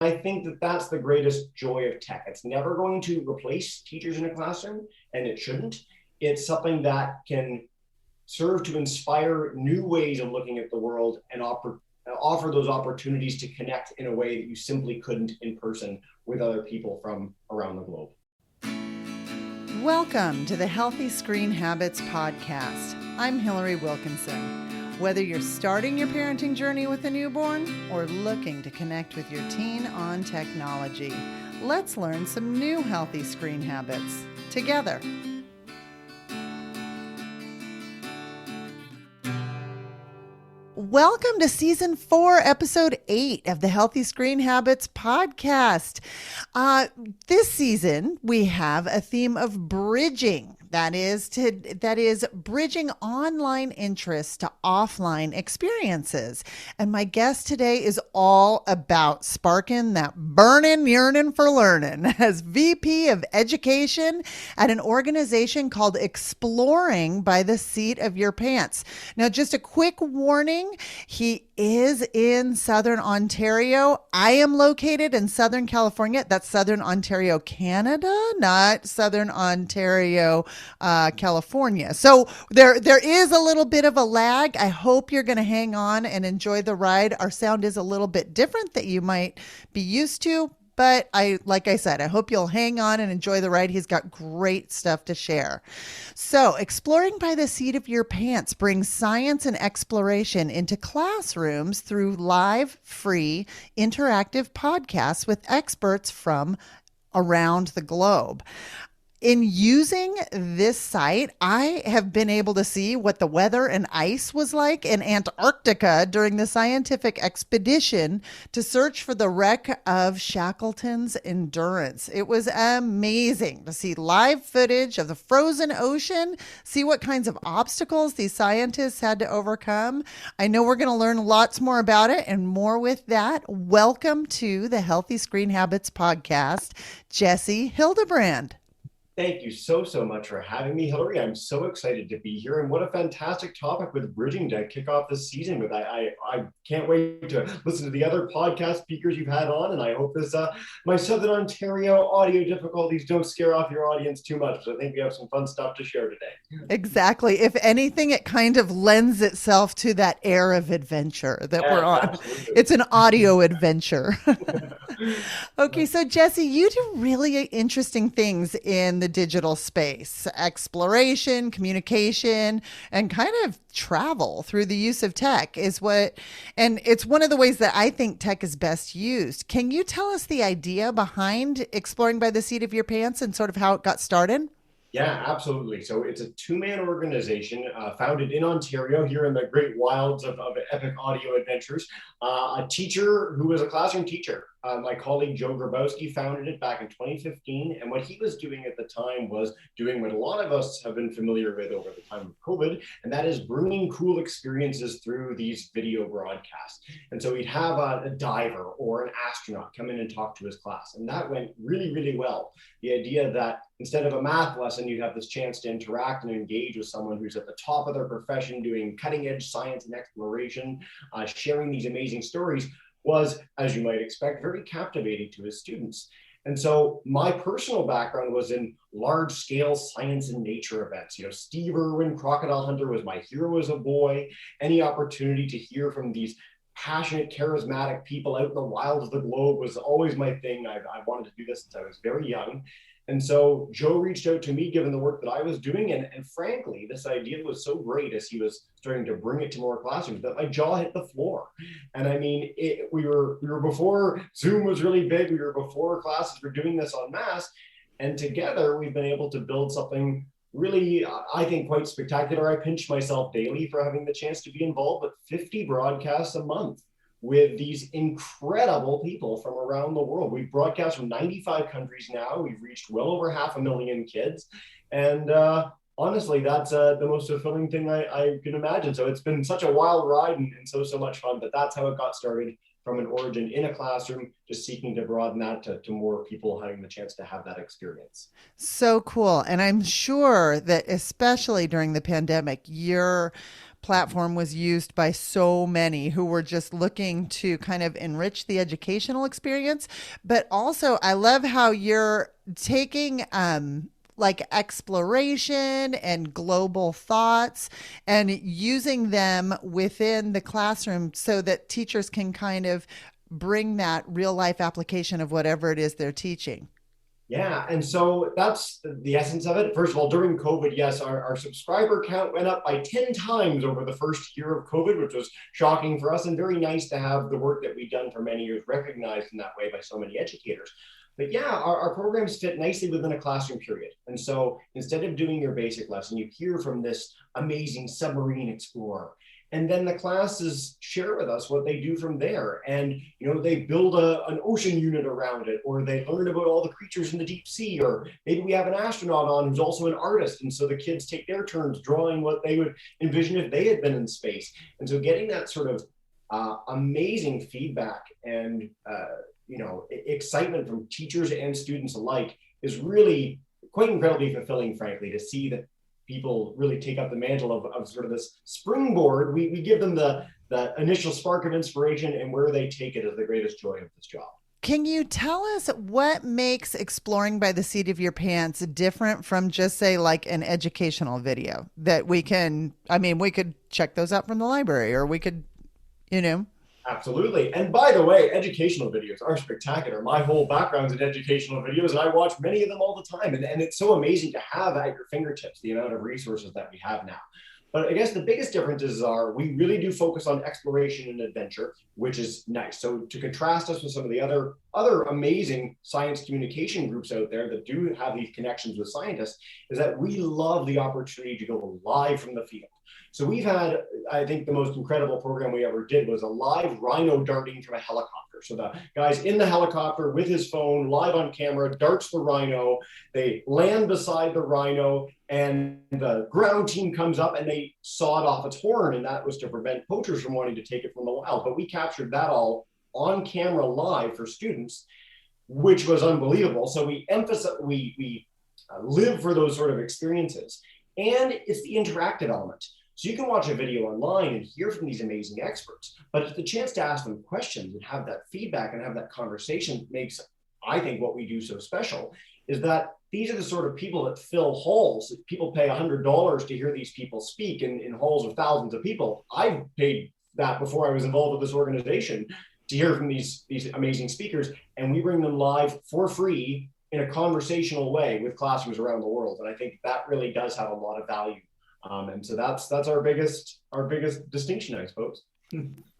I think that that's the greatest joy of tech. It's never going to replace teachers in a classroom, and it shouldn't. It's something that can serve to inspire new ways of looking at the world and offer those opportunities to connect in a way that you simply couldn't in person with other people from around the globe. Welcome to the Healthy Screen Habits Podcast. I'm Hillary Wilkinson. Whether you're starting your parenting journey with a newborn or looking to connect with your teen on technology, let's learn some new healthy screen habits together. Welcome to Season 4, Episode 8 of the Healthy Screen Habits Podcast. This season, we have a theme of bridging. That is bridging online interests to offline experiences. And my guest today is all about sparking that burning yearning for learning as VP of Education at an organization called Exploring by the Seat of Your Pants. Now, just a quick warning, he is in Southern Ontario. I am located in Southern California. That's Southern Ontario, Canada, not Southern Ontario, California. So there is a little bit of a lag. I hope you're going to hang on and enjoy the ride. Our sound is a little bit different that you might be used to. But like I said, I hope you'll hang on and enjoy the ride. He's got great stuff to share. So, Exploring by the Seat of Your Pants brings science and exploration into classrooms through live, free, interactive podcasts with experts from around the globe. In using this site, I have been able to see what the weather and ice was like in Antarctica during the scientific expedition to search for the wreck of Shackleton's Endurance. It was amazing to see live footage of the frozen ocean, see what kinds of obstacles these scientists had to overcome. I know we're going to learn lots more about it and more with that. Welcome to the Healthy Screen Habits Podcast, Jesse Hildebrand. Thank you so much for having me, Hillary. I'm so excited to be here. And what a fantastic topic with bridging to kick off this season with. I can't wait to listen to the other podcast speakers you've had on. And I hope this my Southern Ontario audio difficulties don't scare off your audience too much. So I think we have some fun stuff to share today. Exactly. If anything, it kind of lends itself to that air of adventure that we're on. Absolutely. It's an audio adventure. Okay, so Jesse, you do really interesting things in the digital space: exploration, communication, and kind of travel through the use of tech and it's one of the ways that I think tech is best used. Can you tell us the idea behind Exploring by the Seat of Your Pants and sort of how it got started? Yeah, absolutely. So it's a two-man organization founded in Ontario, here in the great wilds of epic audio adventures. A teacher who was a classroom teacher, my colleague Joe Grabowski, founded it back in 2015. And what he was doing at the time was doing what a lot of us have been familiar with over the time of COVID, and that is bringing cool experiences through these video broadcasts. And so he'd have a diver or an astronaut come in and talk to his class. And that went really, really well. The idea that instead of a math lesson, you'd have this chance to interact and engage with someone who's at the top of their profession, doing cutting edge science and exploration, sharing these amazing stories, was, as you might expect, very captivating to his students. And so my personal background was in large scale science and nature events. You know, Steve Irwin, Crocodile Hunter, was my hero as a boy. Any opportunity to hear from these passionate, charismatic people out in the wilds of the globe was always my thing. I wanted to do this since I was very young. And so Joe reached out to me, given the work that I was doing. And frankly, this idea was so great as he was starting to bring it to more classrooms that my jaw hit the floor. And I mean, we were before Zoom was really big. We were before classes were doing this en masse. And together, we've been able to build something really, I think, quite spectacular. I pinch myself daily for having the chance to be involved with 50 broadcasts a month with these incredible people from around the world. We've broadcast from 95 countries now. We've reached well over 500,000 kids. And honestly, that's the most fulfilling thing I can imagine. So it's been such a wild ride and so much fun, but that's how it got started, from an origin in a classroom, just seeking to broaden that to more people having the chance to have that experience. So cool. And I'm sure that especially during the pandemic, your platform was used by so many who were just looking to kind of enrich the educational experience. But also, I love how you're taking like exploration and global thoughts and using them within the classroom so that teachers can kind of bring that real life application of whatever it is they're teaching. Yeah, and so that's the essence of it. First of all, during COVID, yes, our subscriber count went up by 10 times over the first year of COVID, which was shocking for us and very nice to have the work that we've done for many years recognized in that way by so many educators. But yeah, our programs fit nicely within a classroom period. And so instead of doing your basic lesson, you hear from this amazing submarine explorer. And then the classes share with us what they do from there. And, they build an ocean unit around it, or they learn about all the creatures in the deep sea, or maybe we have an astronaut on who's also an artist. And so the kids take their turns drawing what they would envision if they had been in space. And so getting that sort of amazing feedback and, excitement from teachers and students alike is really quite incredibly fulfilling, frankly, to see that people really take up the mantle of sort of this springboard. We give them the initial spark of inspiration, and where they take it is the greatest joy of this job. Can you tell us what makes Exploring by the Seat of Your Pants different from just, say, like an educational video that we could check those out from the library, or we could, Absolutely. And by the way, educational videos are spectacular. My whole background's in educational videos, and I watch many of them all the time. And it's so amazing to have at your fingertips the amount of resources that we have now. But I guess the biggest differences are we really do focus on exploration and adventure, which is nice. So to contrast us with some of the other amazing science communication groups out there that do have these connections with scientists, is that we love the opportunity to go live from the field. So we've had, I think the most incredible program we ever did was a live rhino darting from a helicopter. So the guy's in the helicopter with his phone, live on camera, darts the rhino. They land beside the rhino, and the ground team comes up and they sawed off its horn. And that was to prevent poachers from wanting to take it from the wild. But we captured that all on camera live for students, which was unbelievable. So we emphasize, we live for those sort of experiences. And it's the interactive element. So you can watch a video online and hear from these amazing experts, but it's the chance to ask them questions and have that feedback and have that conversation makes, I think, what we do so special, is that these are the sort of people that fill halls. People pay $100 to hear these people speak in halls of thousands of people. I've paid that before I was involved with this organization to hear from these amazing speakers, and we bring them live for free in a conversational way with classrooms around the world. And I think that really does have a lot of value. And so that's our biggest distinction, I suppose.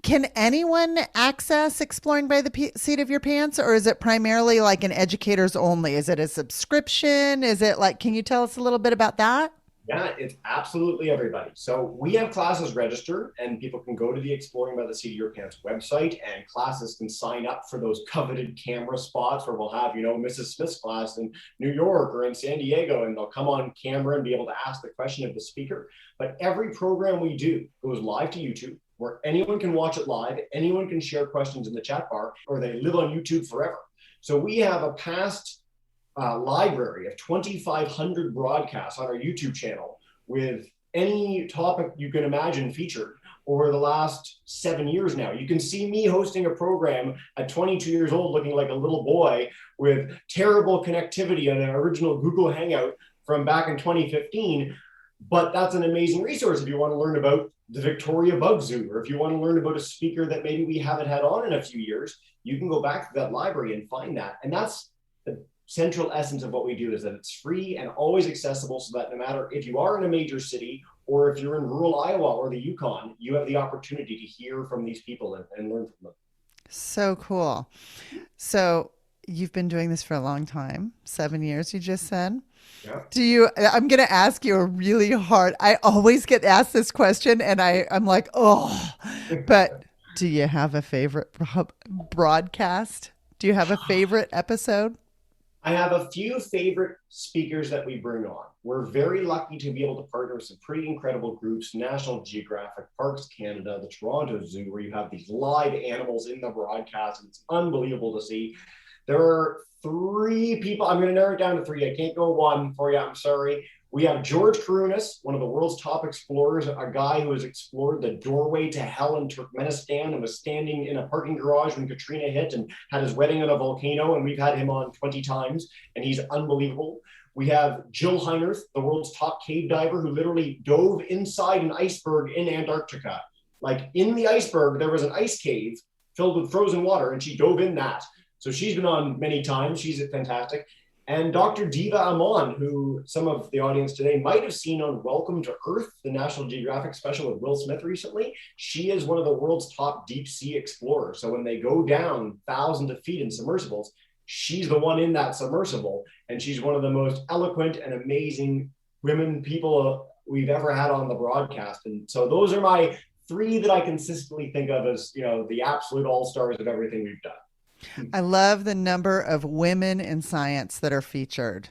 Can anyone access Exploring by the Seat of Your Pants, or is it primarily like an educators only? Is it a subscription? Is it like, can you tell us a little bit about that? Yeah, it's absolutely everybody. So we have classes registered, and people can go to the Exploring by the Seat of Your Pants website, and classes can sign up for those coveted camera spots where we'll have, Mrs. Smith's class in New York or in San Diego, and they'll come on camera and be able to ask the question of the speaker. But every program we do goes live to YouTube, where anyone can watch it live, anyone can share questions in the chat bar, or they live on YouTube forever. So we have a past library of 2,500 broadcasts on our YouTube channel with any topic you can imagine featured over the last 7 years now. You can see me hosting a program at 22 years old looking like a little boy with terrible connectivity on an original Google Hangout from back in 2015. But that's an amazing resource if you want to learn about the Victoria Bug Zoo, or if you want to learn about a speaker that maybe we haven't had on in a few years, you can go back to that library and find that. And that's the central essence of what we do, is that it's free and always accessible, so that no matter if you are in a major city or if you're in rural Iowa or the Yukon, you have the opportunity to hear from these people and learn from them. So cool. So you've been doing this for a long time, 7 years, you just said. Yeah. I'm going to ask you a really hard, I always get asked this question and I'm like, oh, but do you have a favorite broadcast? Do you have a favorite episode? I have a few favorite speakers that we bring on. We're very lucky to be able to partner with some pretty incredible groups: National Geographic, Parks Canada, the Toronto Zoo, where you have these live animals in the broadcast. And it's unbelievable to see. There are 3 people, I'm going to narrow it down to 3. I can't go one for you, I'm sorry. We have George Karunas, one of the world's top explorers, a guy who has explored the doorway to hell in Turkmenistan and was standing in a parking garage when Katrina hit and had his wedding on a volcano. And we've had him on 20 times, and he's unbelievable. We have Jill Heinerth, the world's top cave diver, who literally dove inside an iceberg in Antarctica. Like in the iceberg, there was an ice cave filled with frozen water, and she dove in that. So she's been on many times. She's fantastic. And Dr. Diva Amon, who some of the audience today might have seen on Welcome to Earth, the National Geographic special with Will Smith recently. She is one of the world's top deep sea explorers. So when they go down thousands of feet in submersibles, she's the one in that submersible. And she's one of the most eloquent and amazing women people we've ever had on the broadcast. And so those are my three that I consistently think of as, the absolute all-stars of everything we've done. I love the number of women in science that are featured.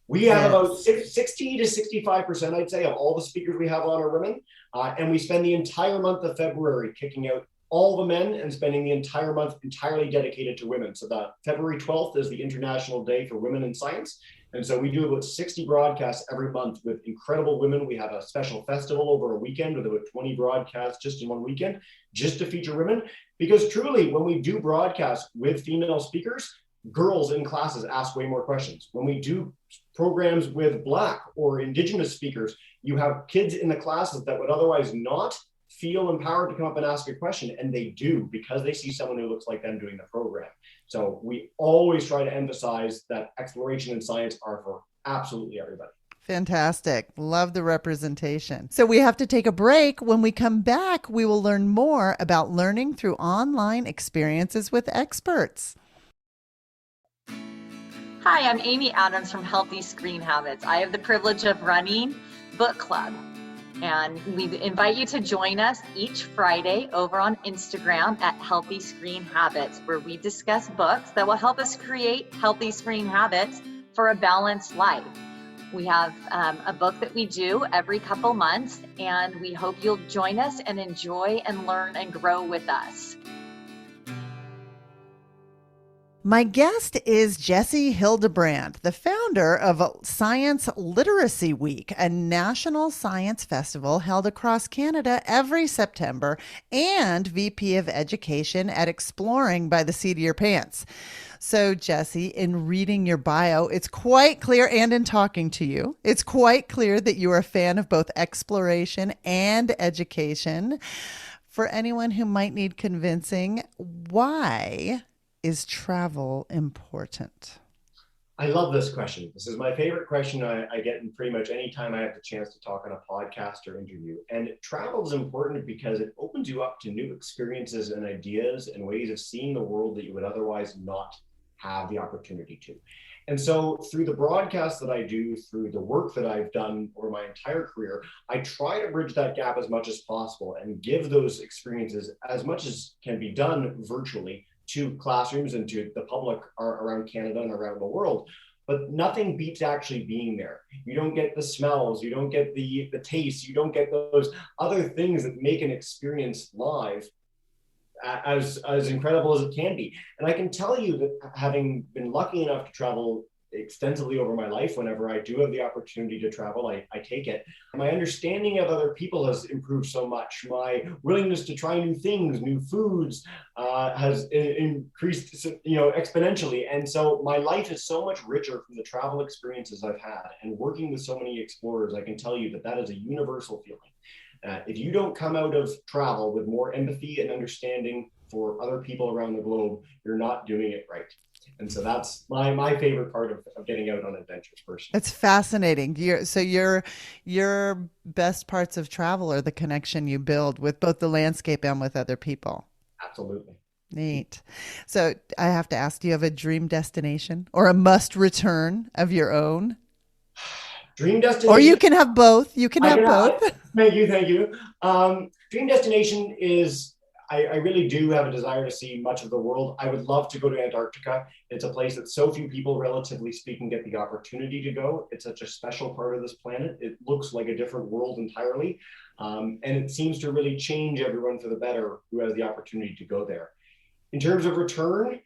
We have about 60 to 65%, I'd say, of all the speakers we have on are women. And we spend the entire month of February kicking out all the men and spending the entire month entirely dedicated to women. So the February 12th is the International Day for Women in Science. And so we do about 60 broadcasts every month with incredible women. We have a special festival over a weekend with about 20 broadcasts just in one weekend, just to feature women. Because truly, when we do broadcasts with female speakers, girls in classes ask way more questions. When we do programs with Black or Indigenous speakers, you have kids in the classes that would otherwise not feel empowered to come up and ask a question, and they do because they see someone who looks like them doing the program. So we always try to emphasize that exploration and science are for absolutely everybody. Fantastic. Love the representation. So we have to take a break. When we come back, we will learn more about learning through online experiences with experts. Hi, I'm Amy Adams from Healthy Screen Habits. I have the privilege of running book club. And we invite you to join us each Friday over on Instagram at Healthy Screen Habits, where we discuss books that will help us create healthy screen habits for a balanced life. We have a book that we do every couple months, and we hope you'll join us and enjoy and learn and grow with us. My guest is Jessie Hildebrand, the founder of Science Literacy Week, a national science festival held across Canada every September, and VP of Education at Exploring by the Seat of Your Pants. So, Jessie, in reading your bio, it's quite clear, and in talking to you, it's quite clear that you are a fan of both exploration and education. For anyone who might need convincing, why is travel important? I love this question. This is my favorite question I get in pretty much any time I have the chance to talk on a podcast or interview. And travel is important because it opens you up to new experiences and ideas and ways of seeing the world that you would otherwise not have the opportunity to. And so through the broadcasts that I do, through the work that I've done over my entire career, I try to bridge that gap as much as possible and give those experiences as much as can be done virtually to classrooms and to the public around Canada and around the world. But nothing beats actually being there. You don't get the smells, you don't get the taste, you don't get those other things that make an experience live as incredible as it can be. And I can tell you that having been lucky enough to travel extensively over my life, whenever I do have the opportunity to travel, I take it. My understanding of other people has improved so much. My willingness to try new things, new foods, has increased, exponentially. And so my life is so much richer from the travel experiences I've had. And working with so many explorers, I can tell you that that is a universal feeling. If you don't come out of travel with more empathy and understanding for other people around the globe, you're not doing it right. And so that's my favorite part of getting out on adventures personally. It's fascinating. Your best parts of travel are the connection you build with both the landscape and with other people. Absolutely. Neat. So I have to ask, do you have a dream destination or a must return of your own? Dream destination. Or you can have both. You can have both. Thank you. Dream destination is, I really do have a desire to see much of the world. I would love to go to Antarctica. It's a place that so few people, relatively speaking, get the opportunity to go. It's such a special part of this planet. It looks like a different world entirely. And it seems to really change everyone for the better who has the opportunity to go there. In terms of return,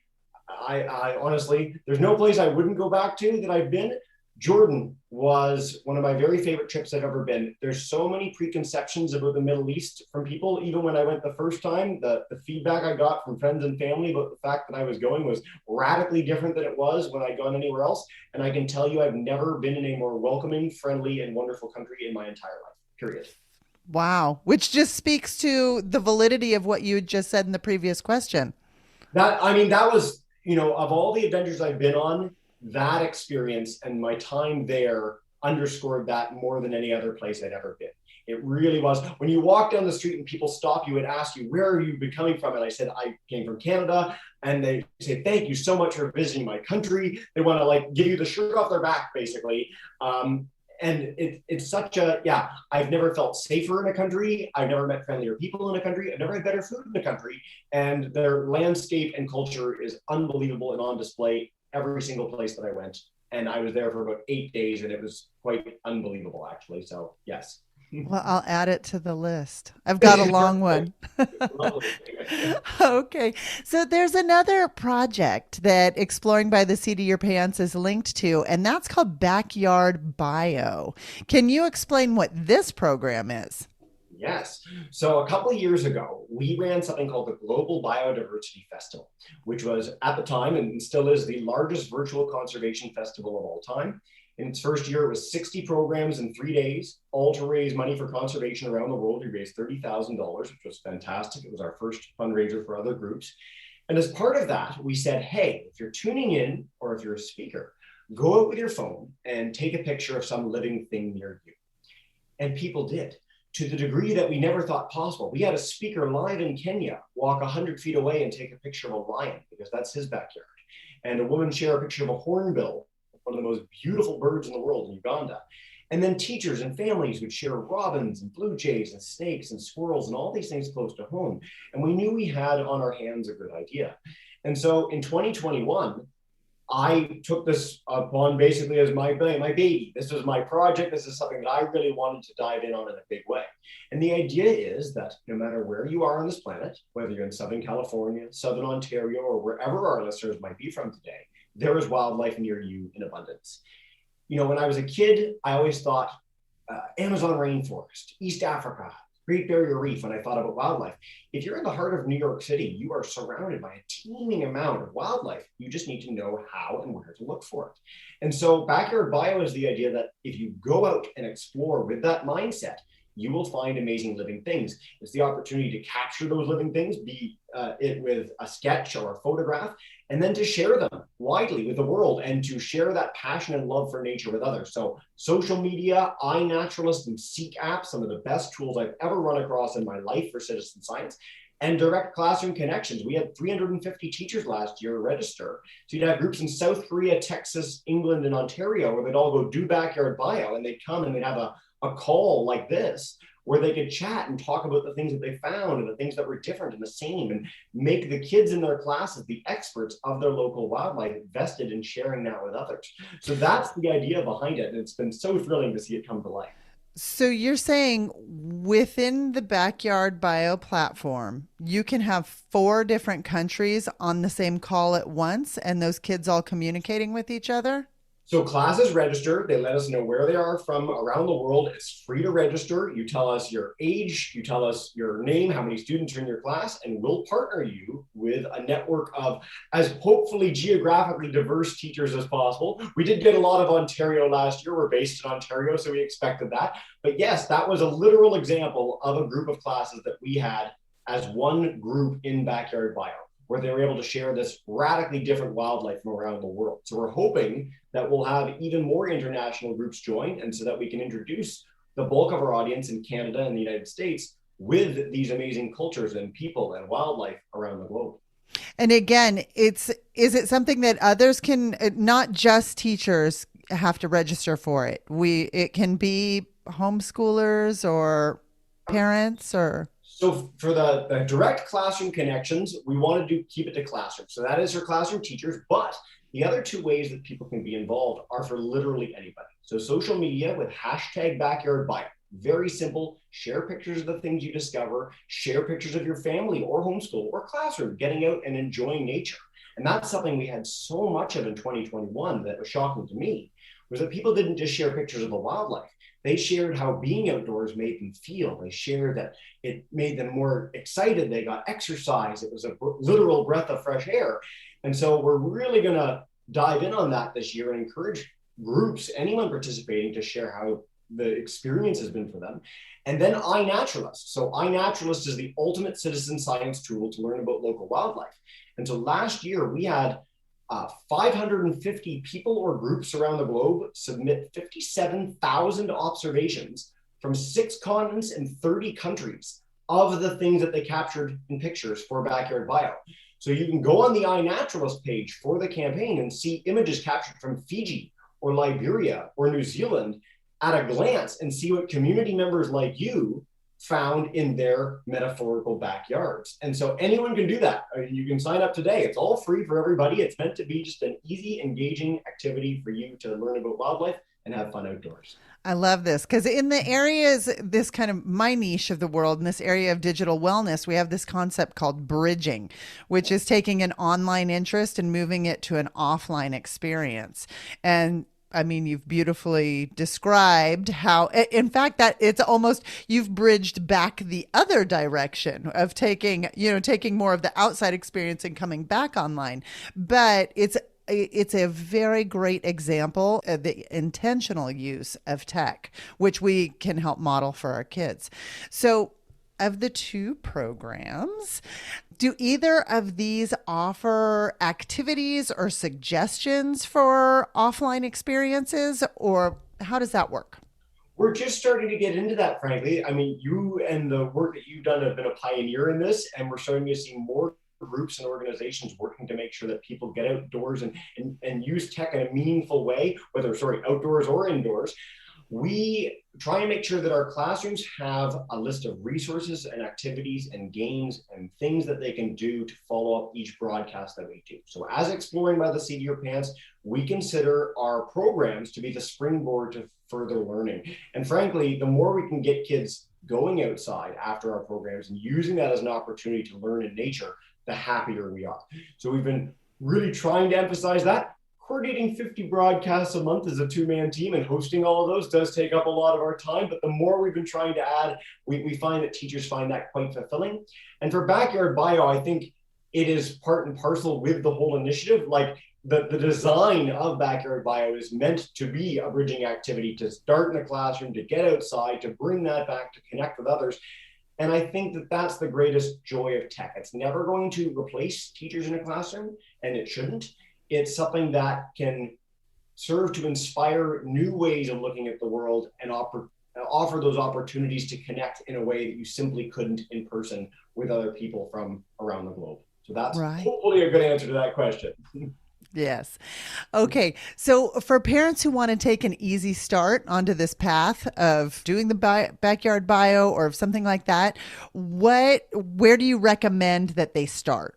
I honestly, there's no place I wouldn't go back to that I've been. Jordan was one of my very favorite trips I've ever been. There's so many preconceptions about the Middle East from people. Even when I went the first time, the feedback I got from friends and family about the fact that I was going was radically different than it was when I'd gone anywhere else. And I can tell you, I've never been in a more welcoming, friendly, and wonderful country in my entire life, period. Wow. Which just speaks to the validity of what you had just said in the previous question. That was, of all the adventures I've been on, that experience and my time there underscored that more than any other place I'd ever been. It really was. When you walk down the street and people stop you and ask you, where are you coming from? And I said, I came from Canada. And they say, thank you so much for visiting my country. They want to give you the shirt off their back, basically. And it's such I've never felt safer in a country. I've never met friendlier people in a country. I've never had better food in a country. And their landscape and culture is unbelievable and on display every single place that I went. And I was there for about 8 days and it was quite unbelievable, actually. So, yes. Well, I'll add it to the list. I've got a long one. Okay. So there's another project that Exploring by the Seat of Your Pants is linked to, and that's called Backyard Bio. Can you explain what this program is? Yes. So a couple of years ago, we ran something called the Global Biodiversity Festival, which was at the time and still is the largest virtual conservation festival of all time. In its first year, it was 60 programs in 3 days, all to raise money for conservation around the world. We raised $30,000, which was fantastic. It was our first fundraiser for other groups. And as part of that, we said, hey, if you're tuning in or if you're a speaker, go out with your phone and take a picture of some living thing near you. And people did, to the degree that we never thought possible. We had a speaker live in Kenya walk 100 feet away and take a picture of a lion because that's his backyard. And a woman share a picture of a hornbill, one of the most beautiful birds in the world in Uganda. And then teachers and families would share robins and blue jays and snakes and squirrels and all these things close to home. And we knew we had on our hands a good idea. And so in 2021, I took this upon basically as my baby. This was my project. This is something that I really wanted to dive in on in a big way. And the idea is that no matter where you are on this planet, whether you're in Southern California, Southern Ontario, or wherever our listeners might be from today, there is wildlife near you in abundance. When I was a kid, I always thought Amazon rainforest, East Africa, Great Barrier Reef when I thought about wildlife. If you're in the heart of New York City, you are surrounded by a teeming amount of wildlife. You just need to know how and where to look for it. And so Backyard Bio is the idea that if you go out and explore with that mindset, you will find amazing living things. It's the opportunity to capture those living things, be it with a sketch or a photograph, and then to share them widely with the world and to share that passion and love for nature with others. So social media, iNaturalist, and Seek apps, some of the best tools I've ever run across in my life for citizen science, and direct classroom connections. We had 350 teachers last year register. So you'd have groups in South Korea, Texas, England, and Ontario where they'd all go do Backyard Bio, and they'd come and they'd have a call like this where they could chat and talk about the things that they found and the things that were different and the same, and make the kids in their classes the experts of their local wildlife, vested in sharing that with others. So that's the idea behind it. And it's been so thrilling to see it come to life. So you're saying within the Backyard Bio platform, you can have 4 different countries on the same call at once and those kids all communicating with each other? So classes register. They let us know where they are from around the world. It's free to register. You tell us your age, you tell us your name, how many students are in your class, and we'll partner you with a network of as hopefully geographically diverse teachers as possible. We did get a lot of Ontario last year. We're based in Ontario, so we expected that. But yes, that was a literal example of a group of classes that we had as one group in Backyard Bio, where they were able to share this radically different wildlife from around the world. So we're hoping that we'll have even more international groups join, and so that we can introduce the bulk of our audience in Canada and the United States with these amazing cultures and people and wildlife around the globe. And again, is it something that others can, not just teachers have to register for it? It can be homeschoolers or parents or... So for the direct classroom connections, we want to keep it to classroom. So that is for classroom teachers, but the other 2 ways that people can be involved are for literally anybody. So social media with #BackyardBio. Very simple. Share pictures of the things you discover, share pictures of your family or homeschool or classroom, getting out and enjoying nature. And that's something we had so much of in 2021 that was shocking to me. was that people didn't just share pictures of the wildlife. They shared how being outdoors made them feel. They shared that it made them more excited. They got exercise. It was a literal breath of fresh air. And so we're really going to dive in on that this year and encourage groups, anyone participating, to share how the experience has been for them. And then iNaturalist. So iNaturalist is the ultimate citizen science tool to learn about local wildlife. And so last year we had 550 people or groups around the globe submit 57,000 observations from 6 continents and 30 countries of the things that they captured in pictures for Backyard Bio. So you can go on the iNaturalist page for the campaign and see images captured from Fiji or Liberia or New Zealand at a glance and see what community members like you found in their metaphorical backyards. And so anyone can do that. You can sign up today. It's all free for everybody. It's meant to be just an easy, engaging activity for you to learn about wildlife and have fun outdoors. I love this because in the areas, this kind of my niche of the world, in this area of digital wellness, we have this concept called bridging, which is taking an online interest and moving it to an offline experience. And I mean, you've beautifully described how, in fact, that it's almost, you've bridged back the other direction of taking more of the outside experience and coming back online. But it's a very great example of the intentional use of tech, which we can help model for our kids. So of the 2 programs, do either of these offer activities or suggestions for offline experiences, or how does that work? We're just starting to get into that, frankly. I mean, you and the work that you've done have been a pioneer in this, and we're starting to see more groups and organizations working to make sure that people get outdoors and use tech in a meaningful way, whether, outdoors or indoors. We try and make sure that our classrooms have a list of resources and activities and games and things that they can do to follow up each broadcast that we do. So as Exploring by the Seat of Your Pants, we consider our programs to be the springboard to further learning. And frankly, the more we can get kids going outside after our programs and using that as an opportunity to learn in nature, the happier we are. So we've been really trying to emphasize that. Coordinating 50 broadcasts a month as a 2-man team and hosting all of those does take up a lot of our time, but the more we've been trying to add, we find that teachers find that quite fulfilling. And for Backyard Bio, I think it is part and parcel with the whole initiative. Like the design of Backyard Bio is meant to be a bridging activity to start in the classroom, to get outside, to bring that back, to connect with others. And I think that that's the greatest joy of tech. It's never going to replace teachers in a classroom, and it shouldn't. It's something that can serve to inspire new ways of looking at the world and offer those opportunities to connect in a way that you simply couldn't in person with other people from around the globe. So that's hopefully a good answer to that question. Yes. Okay. So for parents who want to take an easy start onto this path of doing the Backyard Bio or something like that, where do you recommend that they start?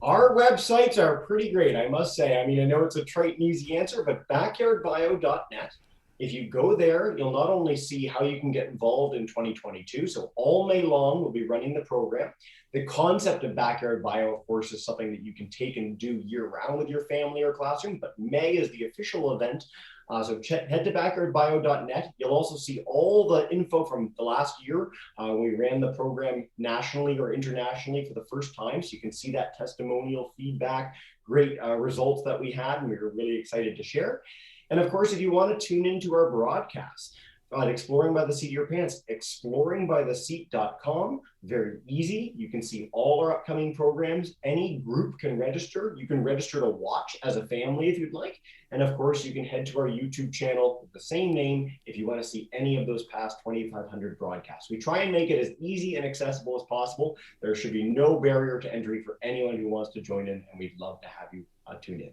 Our websites are pretty great, I must say. I mean, I know it's a trite and easy answer, but backyardbio.net. If you go there, you'll not only see how you can get involved in 2022, so all May long we'll be running the program. The concept of Backyard Bio, of course, is something that you can take and do year-round with your family or classroom, but May is the official event. So head to backyardbio.net. You'll also see all the info from the last year. We ran the program nationally or internationally for the first time, so you can see that testimonial feedback, great results that we had, and we were really excited to share. And of course, if you want to tune into our broadcasts on Exploring by the Seat of Your Pants, exploringbytheseat.com, very easy. You can see all our upcoming programs. Any group can register. You can register to watch as a family if you'd like. And of course, you can head to our YouTube channel with the same name if you want to see any of those past 2,500 broadcasts. We try and make it as easy and accessible as possible. There should be no barrier to entry for anyone who wants to join in, and we'd love to have you tune in.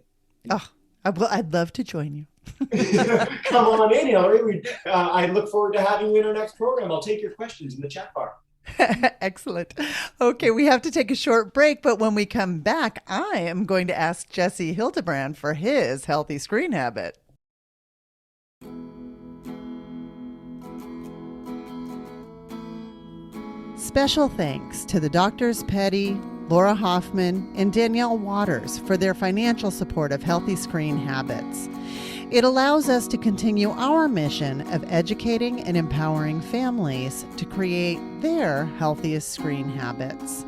Oh, well, I'd love to join you. Come on in, Hillary. I look forward to having you in our next program. I'll take your questions in the chat bar. Excellent. Okay, we have to take a short break, but when we come back, I am going to ask Jesse Hildebrand for his healthy screen habit. Special thanks to the Doctors Petty, Laura Hoffman, and Danielle Waters for their financial support of Healthy Screen Habits. It allows us to continue our mission of educating and empowering families to create their healthiest screen habits.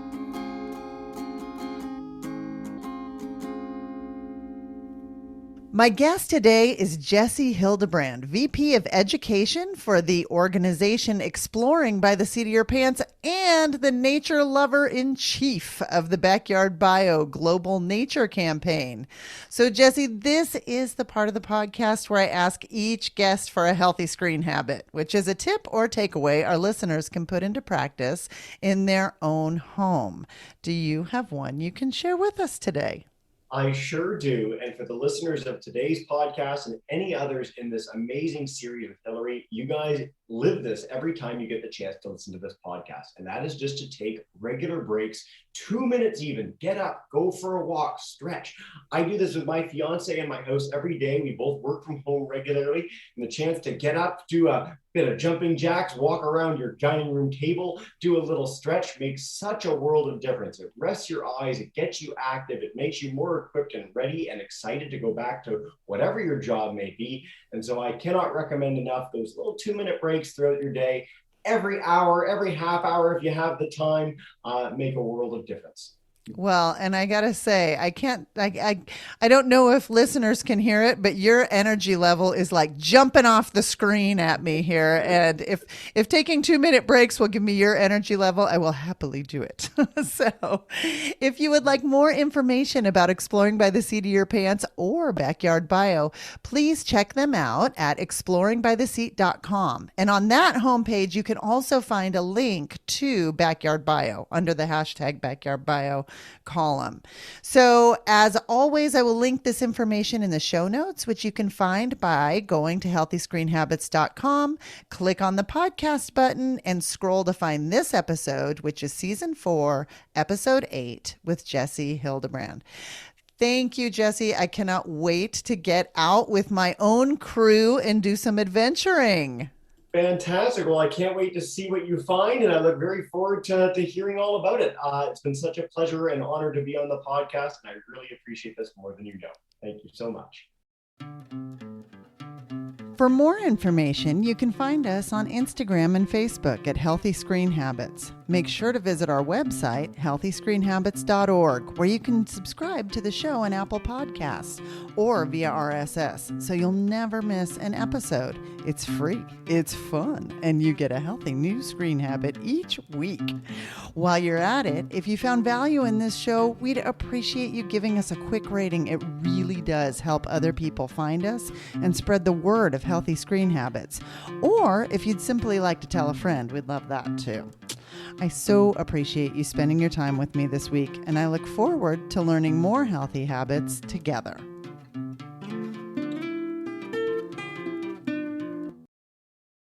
My guest today is Jessie Hildebrand, VP of Education for the organization Exploring by the Seat of Your Pants and the nature lover in chief of the Backyard Bio Global Nature Campaign. So, Jessie, this is the part of the podcast where I ask each guest for a healthy screen habit, which is a tip or takeaway our listeners can put into practice in their own home. Do you have one you can share with us today? I sure do. And for the listeners of today's podcast and any others in this amazing series with Hillary, you guys live this every time you get the chance to listen to this podcast. And that is just to take regular breaks, 2 minutes even, get up, go for a walk, stretch. I do this with my fiance and my house every day. We both work from home regularly, and the chance to get up, do a bit of jumping jacks, walk around your dining room table, do a little stretch makes such a world of difference. It rests your eyes, it gets you active, it makes you more equipped and ready and excited to go back to whatever your job may be. And so I cannot recommend enough those little 2-minute breaks throughout your day. Every hour, every half hour, if you have the time, make a world of difference. Well, and I gotta say, I don't know if listeners can hear it, but your energy level is like jumping off the screen at me here. And if taking 2-minute breaks will give me your energy level, I will happily do it. So if you would like more information about Exploring by the Seat of Your Pants or Backyard Bio, please check them out at exploringbytheseat.com. And on that homepage, you can also find a link to Backyard Bio under the hashtag Backyard Bio column. So as always, I will link this information in the show notes, which you can find by going to healthyscreenhabits.com, click on the podcast button, and scroll to find this episode, which is season 4, episode 8 with Jessie Hildebrand. Thank you, Jessie. I cannot wait to get out with my own crew and do some adventuring. Fantastic. Well, I can't wait to see what you find, and I look very forward to hearing all about it. It's been such a pleasure and honor to be on the podcast, and I really appreciate this more than you know. Thank you so much. For more information, you can find us on Instagram and Facebook at Healthy Screen Habits. Make sure to visit our website, healthyscreenhabits.org, where you can subscribe to the show on Apple Podcasts or via RSS, so you'll never miss an episode. It's free, it's fun, and you get a healthy new screen habit each week. While you're at it, if you found value in this show, we'd appreciate you giving us a quick rating. It really does help other people find us and spread the word of healthy screen habits. Or if you'd simply like to tell a friend, we'd love that too. I so appreciate you spending your time with me this week, and I look forward to learning more healthy habits together.